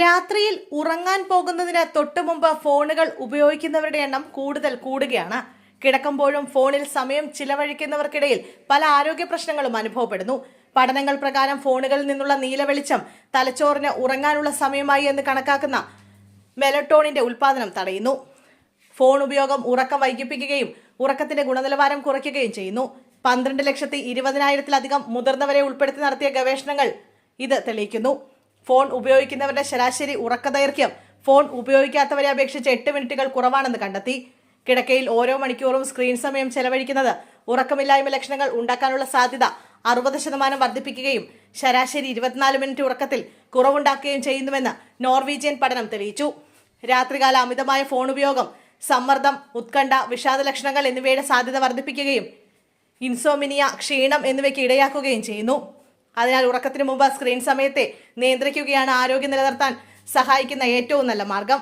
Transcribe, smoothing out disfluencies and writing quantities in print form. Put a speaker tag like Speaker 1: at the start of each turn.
Speaker 1: രാത്രിയിൽ ഉറങ്ങാൻ പോകുന്നതിന് തൊട്ടുമുമ്പ് ഫോണുകൾ ഉപയോഗിക്കുന്നവരുടെ എണ്ണം കൂടുകയാണ്. കിടക്കുമ്പോഴും ഫോണിൽ സമയം ചിലവഴിക്കുന്നവർക്കിടയിൽ പല ആരോഗ്യ പ്രശ്നങ്ങളും അനുഭവപ്പെടുന്നു. പഠനങ്ങൾ പ്രകാരം ഫോണുകളിൽ നിന്നുള്ള നീല വെളിച്ചം തലച്ചോറിന് ഉറങ്ങാനുള്ള സമയമായി എന്ന് കണക്കാക്കുന്ന മെലറ്റോണിന്റെ ഉൽപാദനം തടയുന്നു. ഫോൺ ഉപയോഗം ഉറക്കം വൈകിപ്പിക്കുകയും ഉറക്കത്തിന്റെ ഗുണനിലവാരം കുറയ്ക്കുകയും ചെയ്യുന്നു. 12,20,000-ലധികം മുതിർന്നവരെ ഉൾപ്പെടുത്തി നടത്തിയ ഗവേഷണങ്ങൾ ഇത് തെളിയിക്കുന്നു. ഫോൺ ഉപയോഗിക്കുന്നവരുടെ ശരാശരി ഉറക്കദൈർഘ്യം ഫോൺ ഉപയോഗിക്കാത്തവരെ അപേക്ഷിച്ച് 8 മിനിറ്റുകൾ കുറവാണെന്ന് കണ്ടെത്തി. കിടക്കയിൽ ഓരോ മണിക്കൂറും സ്ക്രീൻ സമയം ചെലവഴിക്കുന്നത് ഉറക്കമില്ലായ്മ ലക്ഷണങ്ങൾ ഉണ്ടാക്കാനുള്ള സാധ്യത 60% വർദ്ധിപ്പിക്കുകയും ശരാശരി 24 മിനിറ്റ് ഉറക്കത്തിൽ കുറവുണ്ടാക്കുകയും ചെയ്യുന്നുവെന്ന് നോർവീജിയൻ പഠനം തെളിയിച്ചു. രാത്രികാല അമിതമായ ഫോൺ ഉപയോഗം സമ്മർദ്ദം, ഉത്കണ്ഠ, വിഷാദ ലക്ഷണങ്ങൾ എന്നിവയുടെ സാധ്യത വർദ്ധിപ്പിക്കുകയും ഇൻസോമിനിയ, ക്ഷീണം എന്നിവയ്ക്ക് ഇടയാക്കുകയും ചെയ്യുന്നു. അതിനാൽ ഉറക്കത്തിന് മുമ്പ് സ്ക്രീൻ സമയത്തെ നിയന്ത്രിക്കുകയാണ് ആരോഗ്യം നിലനിർത്താൻ സഹായിക്കുന്ന ഏറ്റവും നല്ല മാർഗം.